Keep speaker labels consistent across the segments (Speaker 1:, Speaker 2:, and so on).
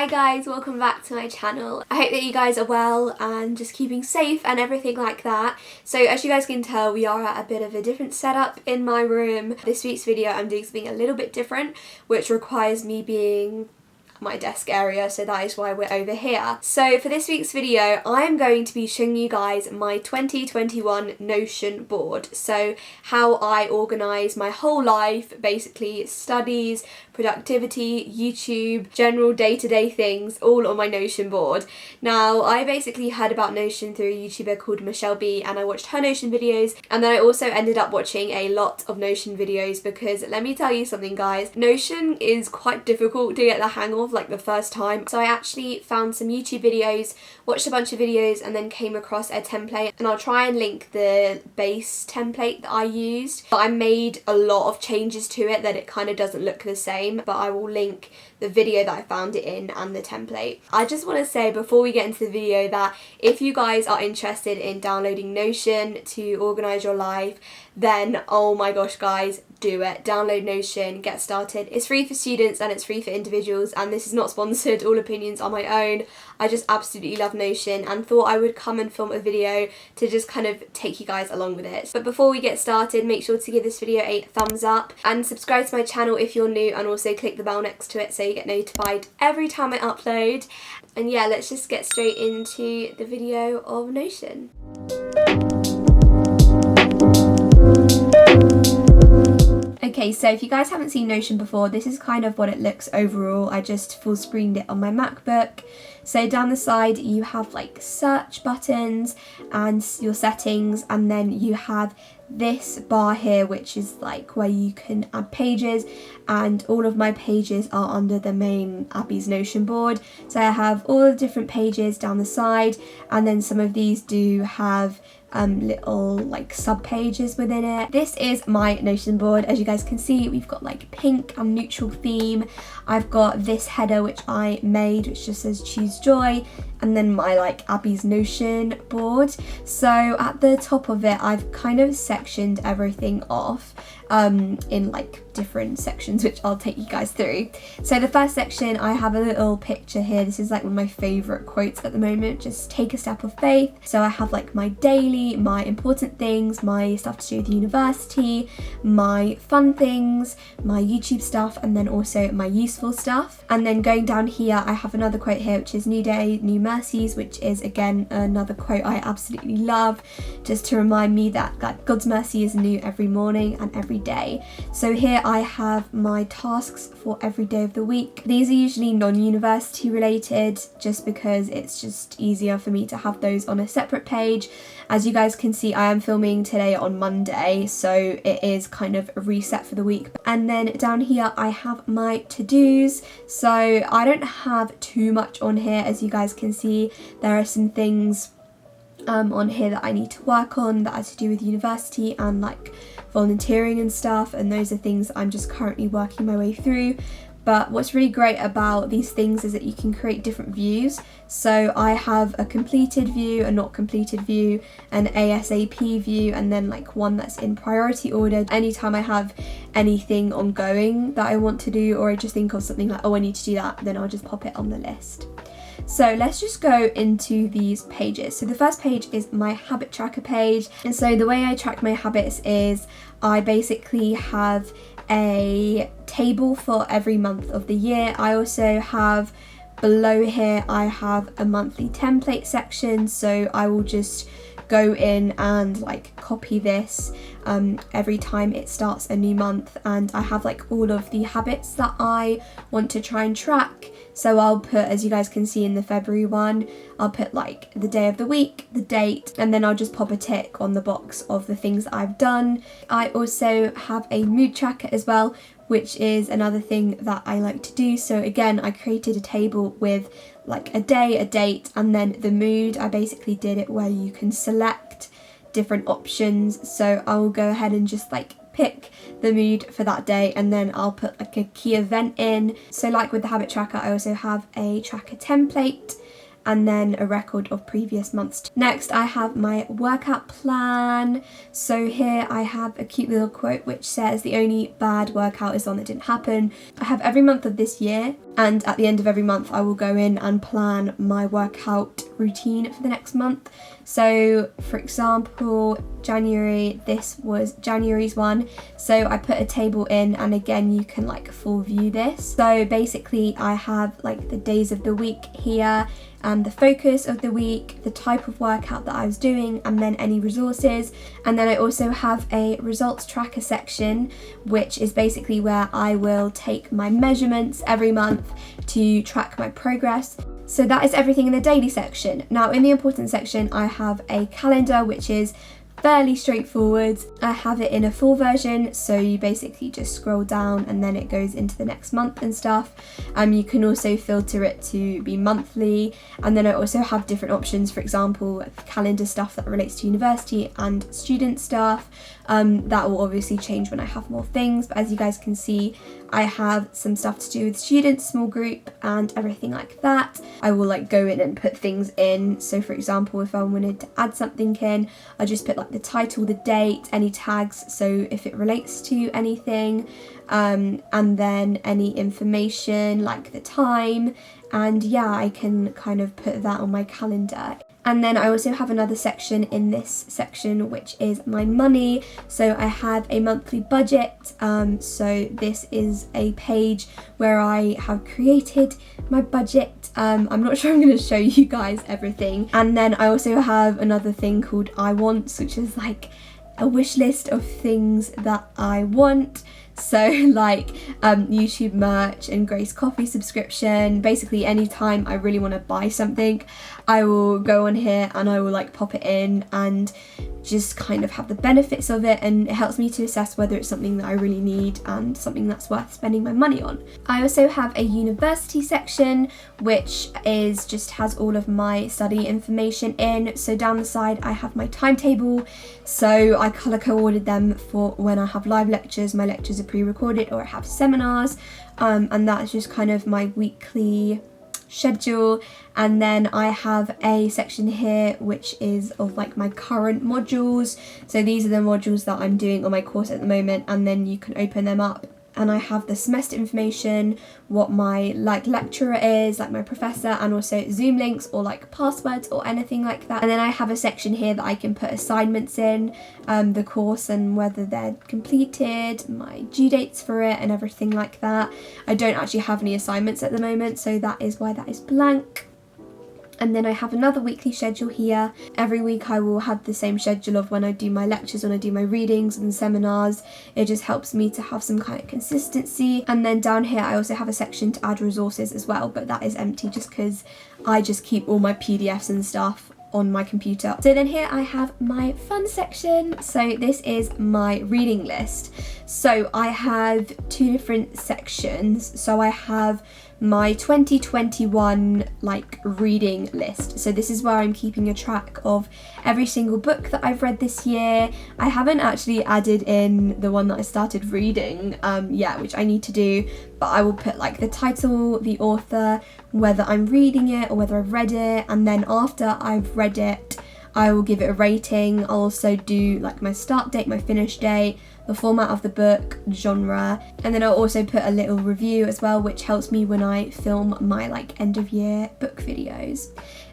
Speaker 1: Hi guys, welcome back to my channel. I hope that you guys are well and just keeping safe and everything like that. So as you guys can tell, we are at a bit of a different setup in my room. This week's video I'm doing something a little bit different, which requires me being my desk area, so that is why we're over here. So for this week's video I'm going to be showing you guys my 2021 Notion board, so how I organise my whole life, basically studies, productivity, YouTube, general day-to-day things, all on my Notion board. Now I basically heard about Notion through a YouTuber called Michelle B, and I watched her Notion videos, and then I also ended up watching a lot of Notion videos because let me tell you something guys, Notion is quite difficult to get the hang of like the first time. So I actually found some YouTube videos, watched a bunch of videos, and then came across a template, and I'll try and link the base template that I used. But I made a lot of changes to it that it kind of doesn't look the same, but I will link the video that I found it in and the template. I just want to say before we get into the video that if you guys are interested in downloading Notion to organise your life, then oh my gosh guys, do it. Download Notion, get started. It's free for students and it's free for individuals, and this is not sponsored, all opinions are my own. I just absolutely love Notion and thought I would come and film a video to just kind of take you guys along with it. But before we get started, make sure to give this video a thumbs up and subscribe to my channel if you're new, and also click the bell next to it so you get notified every time I upload. And yeah, let's just get straight into the video of Notion. Okay, so if you guys haven't seen Notion before, this is kind of what it looks overall. I just full screened it on my MacBook. So down the side you have like search buttons and your settings, and then you have this bar here which is like where you can add pages, and all of my pages are under the main Abby's Notion board. So I have all the different pages down the side, and then some of these do have little like sub pages within it. This is my Notion board. As you guys can see, we've got like pink and neutral theme. I've got this header which I made which just says choose joy, and then my like Abby's Notion board. So at the top of it I've kind of sectioned everything off in like different sections which I'll take you guys through. So the first section, I have a little picture here. This is like one of my favourite quotes at the moment, just take a step of faith. So I have like my daily, my important things, my stuff to do with university, my fun things, my YouTube stuff, and then also my useful stuff. And then going down here I have another quote here which is new day, new mercies, which is again another quote I absolutely love, just to remind me that God's mercy is new every morning and every day. So here I have my tasks for every day of the week. These are usually non-university related just because it's just easier for me to have those on a separate page. As you guys can see, I am filming today on Monday, so it is kind of a reset for the week. And then down here I have my to-dos. So I don't have too much on here. As you guys can see, there are some things on here that I need to work on that are to do with university and like volunteering and stuff, and those are things I'm just currently working my way through. But what's really great about these things is that you can create different views. So I have a completed view, a not completed view, an ASAP view, and then like one that's in priority order. Anytime I have anything ongoing that I want to do, or I just think of something like, oh I need to do that, then I'll just pop it on the list. So let's just go into these pages. So the first page is my habit tracker page, and so the way I track my habits is I basically have a table for every month of the year. I also have below here I have a monthly template section, so I will just go in and like copy this every time it starts a new month, and I have like all of the habits that I want to try and track. So I'll put, as you guys can see in the February one, I'll put like the day of the week, the date, and then I'll just pop a tick on the box of the things that I've done. I also have a mood tracker as well, which is another thing that I like to do. So again, I created a table with like a day, a date, and then the mood. I basically did it where you can select different options. So I'll go ahead and just like pick the mood for that day, and then I'll put like a key event in. So like with the habit tracker, I also have a tracker template and then a record of previous months. Next, I have my workout plan. So here I have a cute little quote which says, "The only bad workout is one that didn't happen." I have every month of this year, And at the end of every month, I will go in and plan my workout routine for the next month. So for example, January, this was January's one. So I put a table in, and again, you can like full view this. So basically I have like the days of the week here, and the focus of the week, the type of workout that I was doing, and then any resources. And then I also have a results tracker section, which is basically where I will take my measurements every month to track my progress. So that is everything in the daily section. Now in the important section, I have a calendar, which is fairly straightforward. I have it in a full version, so you basically just scroll down and then it goes into the next month and stuff. You can also filter it to be monthly, and then I also have different options, for example, calendar stuff that relates to university and student stuff. That will obviously change when I have more things, but as you guys can see, I have some stuff to do with students, small group, and everything like that. I will like go in and put things in. So for example, if I wanted to add something in, I just put like the title, the date, any tags, so if it relates to anything, and then any information like the time, and yeah, I can kind of put that on my calendar. And then I also have another section in this section, which is my money. So I have a monthly budget. So this is a page where I have created my budget. I'm not sure I'm going to show you guys everything. And then I also have another thing called I wants, which is like a wish list of things that I want. So like YouTube merch and Grace coffee subscription. Basically anytime I really want to buy something, I will go on here and I will like pop it in and just kind of have the benefits of it, and it helps me to assess whether it's something that I really need and something that's worth spending my money on. I also have a university section, which is just has all of my study information in. So down the side I have my timetable, so I colour coordinated them for when I have live lectures. My lectures are pre-recorded, or I have seminars, and that's just kind of my weekly schedule. And then I have a section here which is of like my current modules, so these are the modules that I'm doing on my course at the moment, and then you can open them up and I have the semester information, what my like lecturer is, like my professor, and also Zoom links or like passwords or anything like that. And then I have a section here that I can put assignments in, the course and whether they're completed, my due dates for it and everything like that. I don't actually have any assignments at the moment, so that is why that is blank. And then I have another weekly schedule here. Every week I will have the same schedule of when I do my lectures, when I do my readings and seminars. It just helps me to have some kind of consistency. And then down here I also have a section to add resources as well, but that is empty just because I just keep all my PDFs and stuff on my computer. So then here I have my fun section. So this is my reading list. So I have two different sections. So I have my 2021 like reading list. So this is where I'm keeping a track of every single book that I've read this year. I haven't actually added in the one that I started reading yet, which I need to do, but I will put like the title, the author, whether I'm reading it or whether I've read it, and then after I've read it I will give it a rating. I'll also do like my start date, my finish date, the format of the book, genre, and then I'll also put a little review as well, which helps me when I film my like end of year book videos.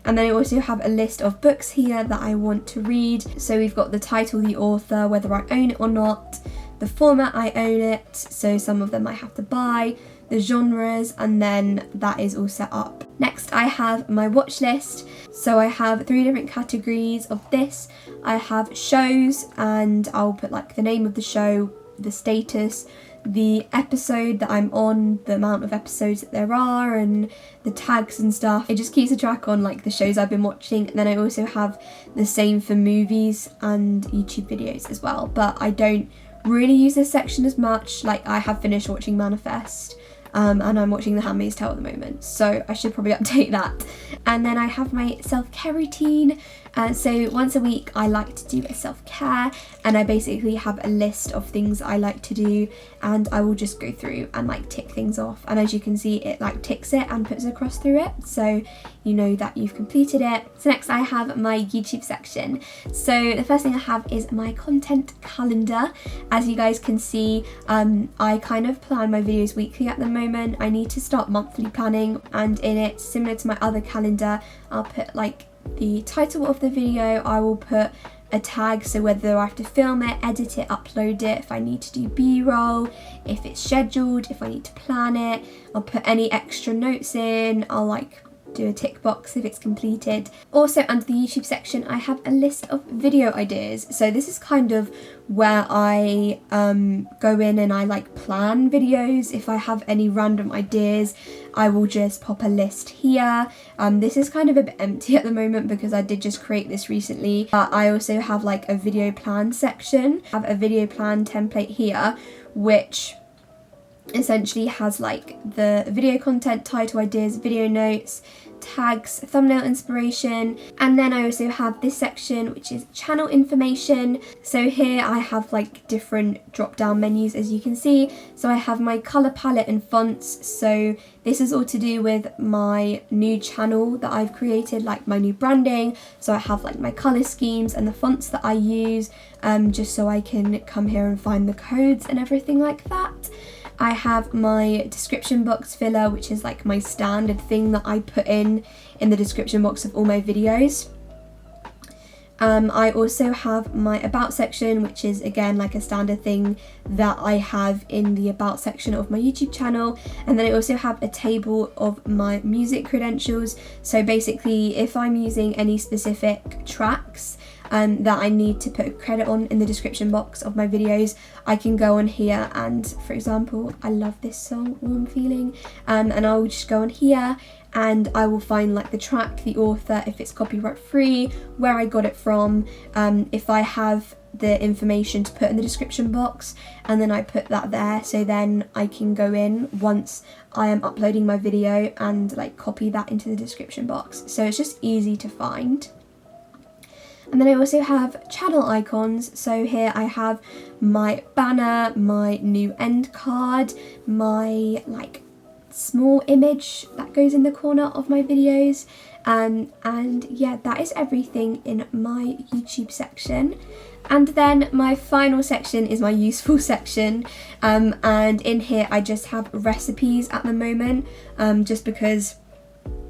Speaker 1: And then I also have a list of books here that I want to read. So we've got the title, the author, whether I own it or not, the format I own it, so some of them I have to buy, the genres, and then that is all set up. Next I have my watch list. So I have 3 different categories of this. I have shows, and I'll put like the name of the show, the status, the episode that I'm on, the amount of episodes that there are, and the tags and stuff. It just keeps a track on like the shows I've been watching. And then I also have the same for movies and YouTube videos as well, but I don't really use this section as much. Like I have finished watching Manifest, and I'm watching The Handmaid's Tale at the moment, so I should probably update that. And then I have my self-care routine, So once a week I like to do a self-care, and I basically have a list of things I like to do, and I will just go through and like tick things off, and as you can see it like ticks it and puts a cross through it, so you know that you've completed it. So next I have my YouTube section. So the first thing I have is my content calendar. As you guys can see, I kind of plan my videos weekly at the moment. I need to start monthly planning, and in it, similar to my other calendar, I'll put like the title of the video, I will put a tag, so whether I have to film it, edit it, upload it, if I need to do b-roll, if it's scheduled, if I need to plan it, I'll put any extra notes in, I'll like do a tick box if it's completed. Also under the YouTube section I have a list of video ideas, so this is kind of where I go in and I like plan videos. If I have any random ideas I will just pop a list here. This is kind of a bit empty at the moment because I did just create this recently, but I also have like a video plan section. I have a video plan template here which essentially has like the video content, title ideas, video notes, tags, thumbnail inspiration, and then I also have this section which is channel information. So here I have like different drop down menus, as you can see. So I have my color palette and fonts, so this is all to do with my new channel that I've created, like my new branding. So I have like my color schemes and the fonts that I use, just so I can come here and find the codes and everything like that. I have my description box filler, which is like my standard thing that I put in the description box of all my videos. I also have my about section, which is again like a standard thing that I have in the about section of my YouTube channel. And then I also have a table of my music credentials. So basically if I'm using any specific tracks that I need to put a credit on in the description box of my videos, I can go on here and, for example, I love this song, Warm Feeling, and I'll just go on here and I will find like the track, the author, if it's copyright free, where I got it from, if I have the information to put in the description box, and then I put that there, so then I can go in once I am uploading my video and like copy that into the description box, so it's just easy to find. And then I also have channel icons, so here I have my banner, my new end card, my like small image that goes in the corner of my videos, and yeah, that is everything in my YouTube section. And then my final section is my useful section, and in here I just have recipes at the moment, just because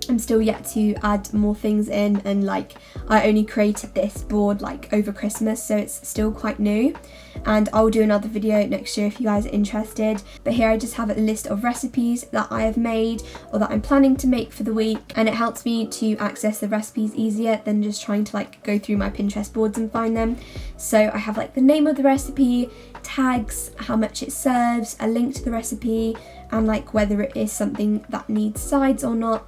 Speaker 1: I'm still yet to add more things in, and like I only created this board like over Christmas, so it's still quite new, and I'll do another video next year if you guys are interested. But here I just have a list of recipes that I have made or that I'm planning to make for the week, and it helps me to access the recipes easier than just trying to like go through my Pinterest boards and find them. So I have like the name of the recipe, tags, how much it serves, a link to the recipe, and like whether it is something that needs sides or not.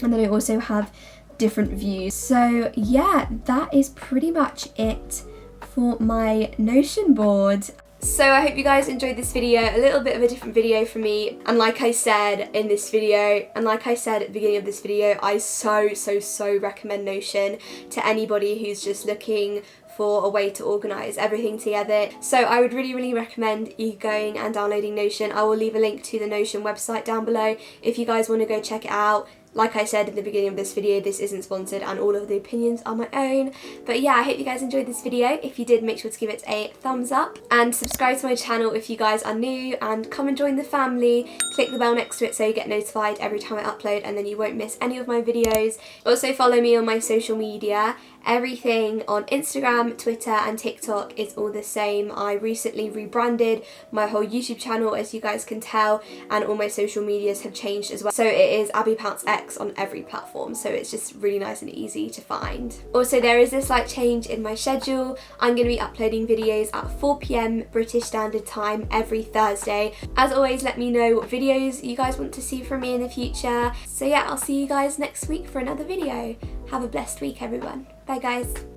Speaker 1: And then I also have different views. So yeah, that is pretty much it for my Notion board. So I hope you guys enjoyed this video, a little bit of a different video for me. And like I said in this video, and like I said at the beginning of this video, I so recommend Notion to anybody who's just looking for a way to organise everything together. So I would really recommend you going and downloading Notion. I will leave a link to the Notion website down below if you guys want to go check it out. Like I said at the beginning of this video, this isn't sponsored and all of the opinions are my own. But yeah, I hope you guys enjoyed this video. If you did, make sure to give it a thumbs up and subscribe to my channel if you guys are new, and come and join the family. Click the bell next to it so you get notified every time I upload, and then you won't miss any of my videos. Also follow me on my social media. Everything on Instagram, Twitter and TikTok is all the same. I recently rebranded my whole YouTube channel, as you guys can tell, and all my social medias have changed as well. So it is Pounce X on every platform, so it's just really nice and easy to find. Also, there is a slight change in my schedule. I'm going to be uploading videos at 4 PM British Standard Time every Thursday. As always, let me know what videos you guys want to see from me in the future. So yeah, I'll see you guys next week for another video. Have a blessed week, everyone. Bye guys.